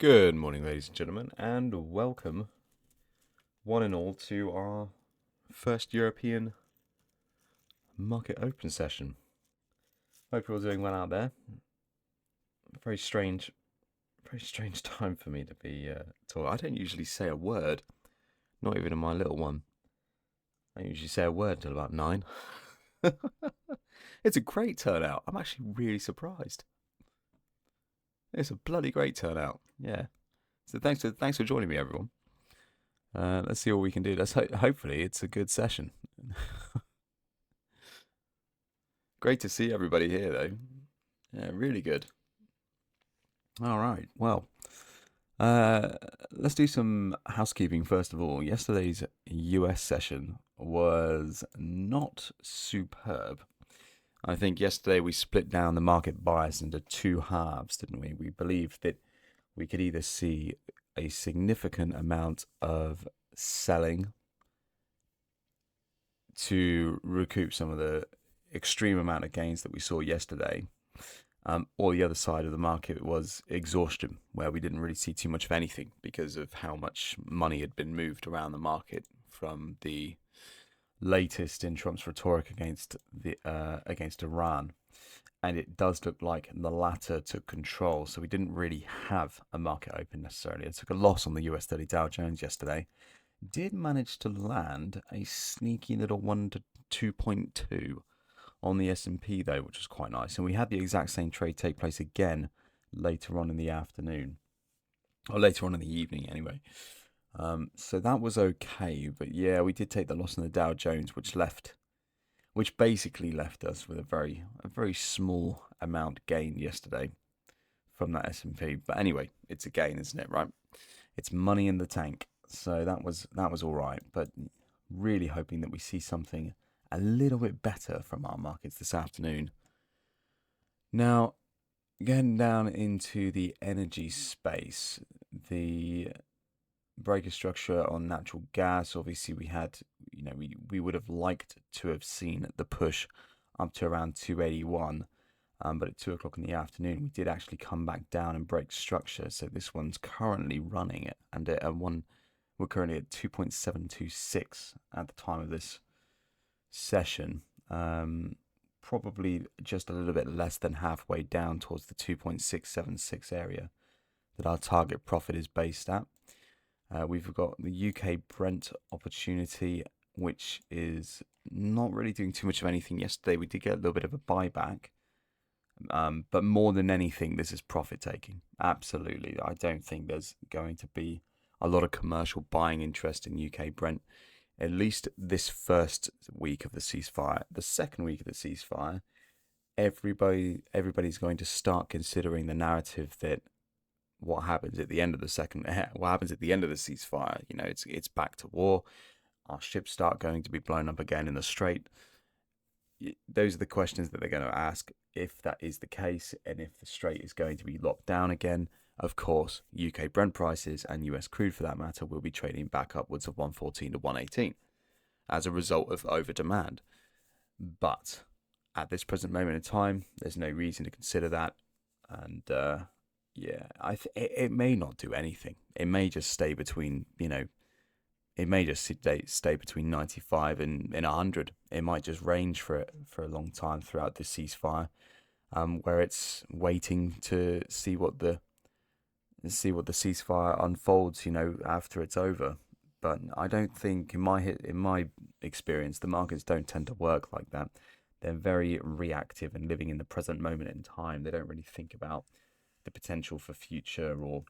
Good morning, ladies and gentlemen, and welcome, one and all, to our first European market open session. Hope you're all doing well out there. Very strange time for me to be talking. I don't usually say a word, not even in my little one. I usually say a word until about 9. It's a great turnout. I'm actually really surprised. It's a bloody great turnout. Yeah. So thanks for joining me, everyone. Let's see what we can do. Hopefully it's a good session. Great to see everybody here, though. Yeah, really good. All right. Well, let's do some housekeeping first of all. Yesterday's US session was not superb. I think yesterday we split down the market bias into two halves, didn't we? We believed that we could either see a significant amount of selling to recoup some of the extreme amount of gains that we saw yesterday, or the other side of the market was exhaustion, where we didn't really see too much of anything because of how much money had been moved around the market from the latest in Trump's rhetoric against Iran. And it does look like the latter took control. So we didn't really have a market open necessarily. It took a loss on the US 30 Dow Jones yesterday. Did manage to land a sneaky little 1 to 2.2 on the S&P though, which was quite nice. And we had the exact same trade take place again later on in the afternoon, or later on in the evening anyway. So that was okay, but yeah, we did take the loss on the Dow Jones, which basically left us with a very small amount gain yesterday from that S&P. But anyway, it's a gain, isn't it? Right? It's money in the tank. So that was all right, but really hoping that we see something a little bit better from our markets this afternoon. Now, getting down into the energy space, the breaker structure on natural gas, obviously we would have liked to have seen the push up to around 281, but at 2 o'clock in the afternoon we did actually come back down and break structure. So this one's currently running it, and we're currently at 2.726 at the time of this session, probably just a little bit less than halfway down towards the 2.676 area that our target profit is based at. We've got the UK Brent opportunity, which is not really doing too much of anything. Yesterday we did get a little bit of a buyback, but more than anything, this is profit taking. Absolutely. I don't think there's going to be a lot of commercial buying interest in UK Brent, at least this first week of the ceasefire. The second week of the ceasefire, everybody's going to start considering the narrative that what happens at the end of the ceasefire. It's back to war. Our ships start going to be blown up again in the Strait. Those are the questions that they're going to ask if that is the case, and if the Strait is going to be locked down again. Of course, UK Brent prices and US crude, for that matter, will be trading back upwards of 114 to 118 as a result of over demand. But at this present moment in time, there's no reason to consider that, and it may not do anything. It may just stay between, it may just stay between 95 and 100. It might just range for a long time throughout the ceasefire, where it's waiting to see what the ceasefire unfolds, after it's over. But I don't think, in my experience, the markets don't tend to work like that. They're very reactive and living in the present moment in time. They don't really think about the potential for future or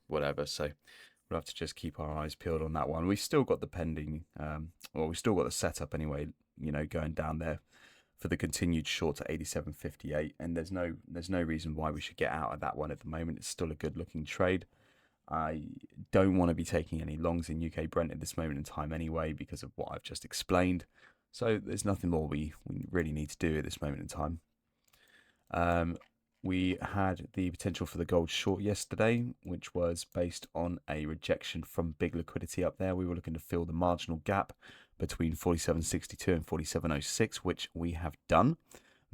whatever. So we'll have to just keep our eyes peeled on that one. We've still got the pending, we've still got the setup anyway, going down there for the continued short to 87.58, and there's no reason why we should get out of that one at the moment. It's still a good looking trade. I don't want to be taking any longs in UK Brent at this moment in time anyway, because of what I've just explained. So there's nothing more we really need to do at this moment in time. We had the potential for the gold short yesterday, which was based on a rejection from big liquidity up there. We were looking to fill the marginal gap between 47.62 and 47.06, which we have done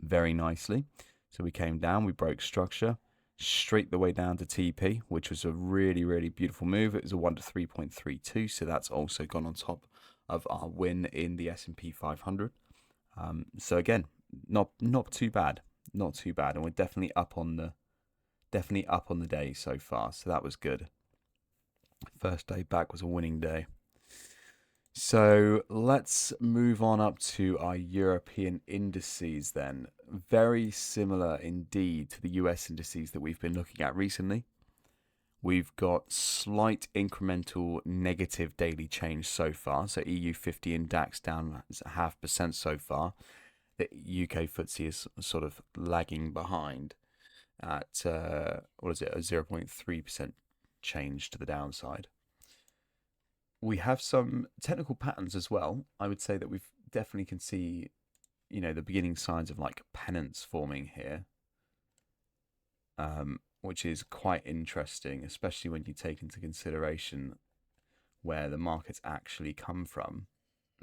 very nicely. So we came down, we broke structure, straight the way down to TP, which was a really, really beautiful move. It was a 1 to 3.32, so that's also gone on top of our win in the S&P 500. So again, not too bad, not too bad, and we're definitely up on the day so far. So that was good. First day back was a winning day. So let's move on up to our European indices then. Very similar indeed to the US indices that we've been looking at recently. We've got slight incremental negative daily change so far. So EU 50 and DAX down 0.5% so far. The UK FTSE is sort of lagging behind at, a 0.3% change to the downside. We have some technical patterns as well. I would say that we've definitely can see, the beginning signs of like pennants forming here, which is quite interesting, especially when you take into consideration where the markets actually come from,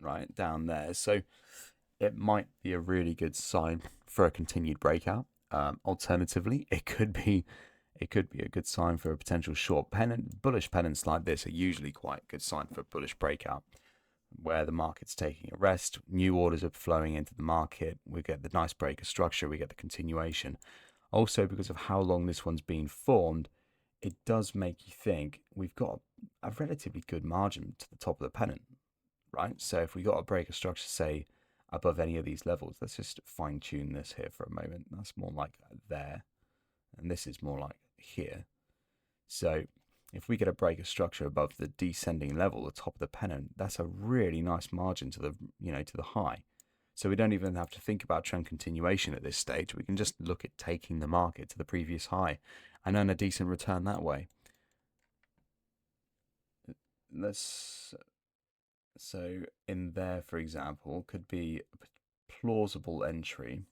right down there. So it might be a really good sign for a continued breakout. Alternatively, it could be a good sign for a potential short pennant. Bullish pennants like this are usually quite a good sign for a bullish breakout, where the market's taking a rest, new orders are flowing into the market, we get the nice breaker structure, we get the continuation. Also, because of how long this one's been formed, it does make you think we've got a relatively good margin to the top of the pennant, right? So if we got a breaker structure, say, above any of these levels, let's just fine tune this here for a moment. That's more like there, and this is more like here. So if we get a breaker structure above the descending level, the top of the pennant, that's a really nice margin to the to the high. So we don't even have to think about trend continuation at this stage. We can just look at taking the market to the previous high and earn a decent return that way. So in there, for example, could be a plausible entry.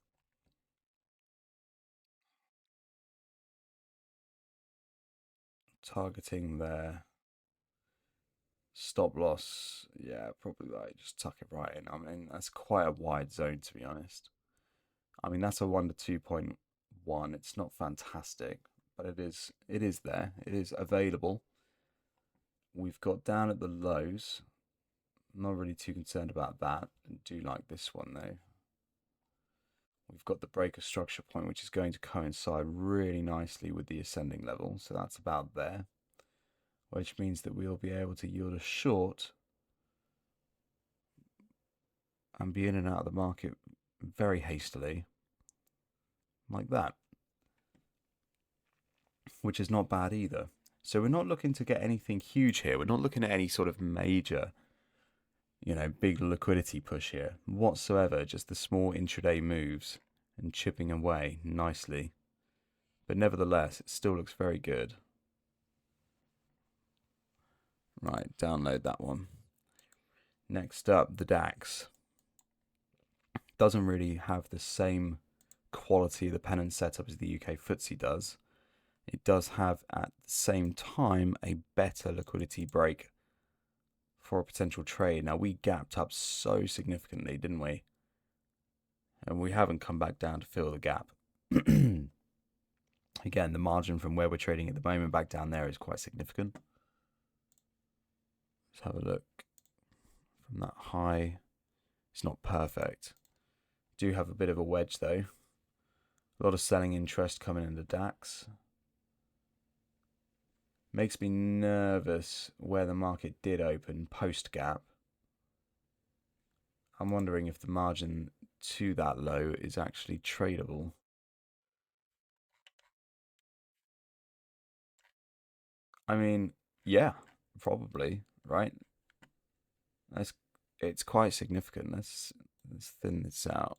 Targeting there. Stop loss, yeah, probably like just tuck it right in. I mean, that's quite a wide zone, to be honest. I mean, that's a 1 to 2.1. It's not fantastic, but it is there. It is available. We've got down at the lows. Not really too concerned about that. I do like this one though. We've got the breaker structure point, which is going to coincide really nicely with the ascending level. So that's about there, which means that we'll be able to yield a short and be in and out of the market very hastily, like that, which is not bad either. So we're not looking to get anything huge here. We're not looking at any sort of major, big liquidity push here whatsoever. Just the small intraday moves and chipping away nicely. But nevertheless, it still looks very good. Right, download that one. Next up, the DAX. Doesn't really have the same quality of the pennant setup as the UK FTSE does. It does have at the same time a better liquidity break for a potential trade. Now, we gapped up so significantly, didn't we? And we haven't come back down to fill the gap. Again, the margin from where we're trading at the moment back down there is quite significant. Let's have a look. From that high, it's not perfect. Do have a bit of a wedge though. A lot of selling interest coming in the DAX. Makes me nervous where the market did open post gap. I'm wondering if the margin to that low is actually tradable. I mean, yeah, probably, right? It's quite significant. Let's thin this out.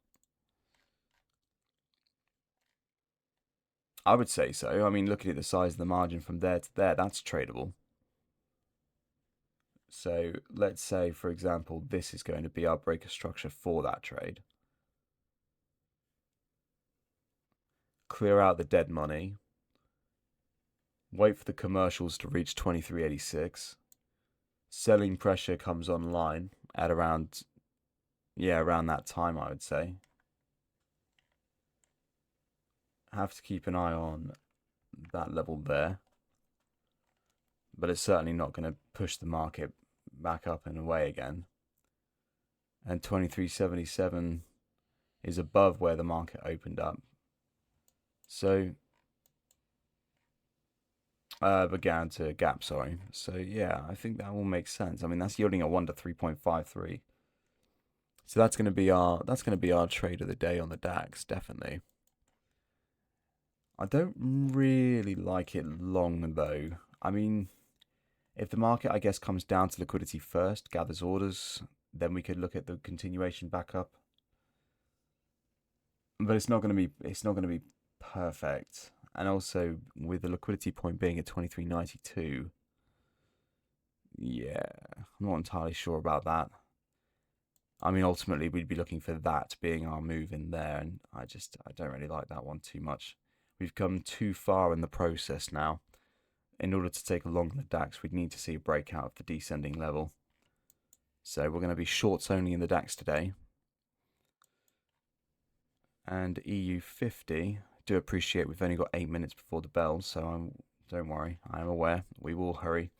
I would say so. I mean, looking at the size of the margin from there to there, that's tradable. So let's say, for example, this is going to be our breaker structure for that trade. Clear out the dead money. Wait for the commercials to reach 23.86. Selling pressure comes online at around that time, I would say. Have to keep an eye on that level there. But it's certainly not going to push the market back up and away again. And 2377 is above where the market opened up. So began to gap, sorry. So yeah, I think that will make sense. I mean, that's yielding a 1 to 3.53. So that's going to be our trade of the day on the DAX, definitely. I don't really like it long though. I mean, if the market, I guess, comes down to liquidity first, gathers orders, then we could look at the continuation back up. But it's not going to be perfect. And also with the liquidity point being at 23.92, yeah, I'm not entirely sure about that. I mean, ultimately we'd be looking for that being our move in there, and I don't really like that one too much. We've come too far in the process now. In order to take a long in the DAX, we'd need to see a breakout of the descending level. So we're going to be shorts only in the DAX today. And EU50, do appreciate we've only got 8 minutes before the bell, so don't worry, I am aware, we will hurry.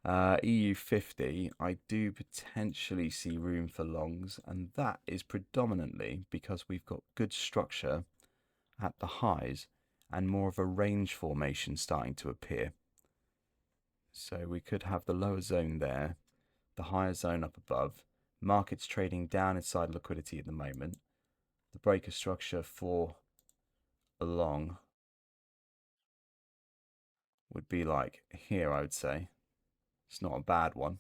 EU50, I do potentially see room for longs, and that is predominantly because we've got good structure at the highs and more of a range formation starting to appear. So we could have the lower zone there, the higher zone up above, markets trading down inside liquidity at the moment. The breaker structure for a long would be like here, I would say. It's not a bad one.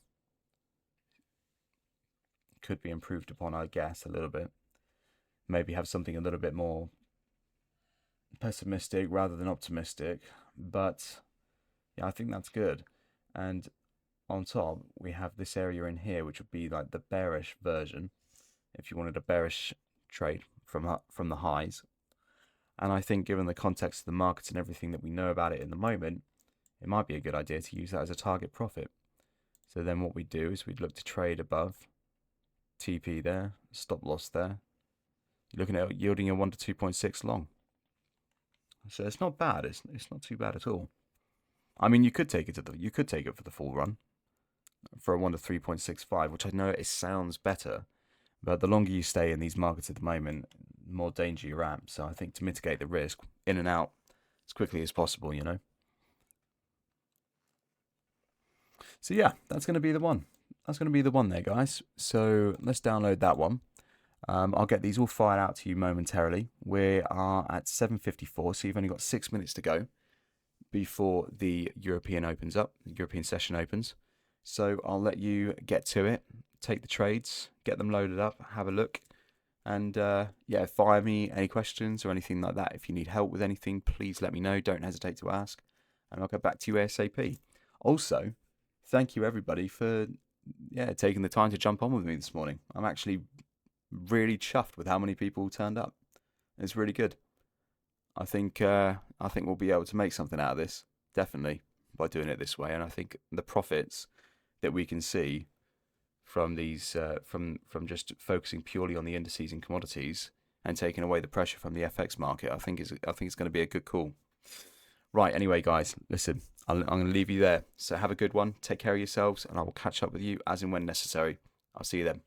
Could be improved upon, I guess, a little bit. Maybe have something a little bit more pessimistic rather than optimistic. But yeah, I think that's good. And on top, we have this area in here, which would be like the bearish version, if you wanted a bearish trade from the highs. And I think given the context of the markets and everything that we know about it in the moment, it might be a good idea to use that as a target profit. So then what we do is we'd look to trade above, TP there, stop loss there. You're looking at yielding a 1 to 2.6 long. So it's not bad. It's not too bad at all. I mean, you could take it for the full run for a 1 to 3.65, which I know it sounds better, but the longer you stay in these markets at the moment, the more danger you're at. So I think to mitigate the risk, in and out as quickly as possible, you know. So yeah, that's going to be the one. That's going to be the one there, guys. So let's download that one. I'll get these all fired out to you momentarily. We are at 7:54, so you've only got 6 minutes to go before the European opens up, the European session opens. So I'll let you get to it, take the trades, get them loaded up, have a look, and yeah, fire me any questions or anything like that. If you need help with anything, please let me know. Don't hesitate to ask, and I'll get back to you ASAP. Also, thank you everybody for taking the time to jump on with me this morning. I'm actually really chuffed with how many people turned up. It's really good. I think we'll be able to make something out of this, definitely, by doing it this way. And I think the profits that we can see from these from just focusing purely on the indices and commodities and taking away the pressure from the FX market, I think it's going to be a good call. Right, anyway, guys, listen, I'm going to leave you there. So have a good one. Take care of yourselves, and I will catch up with you as and when necessary. I'll see you then.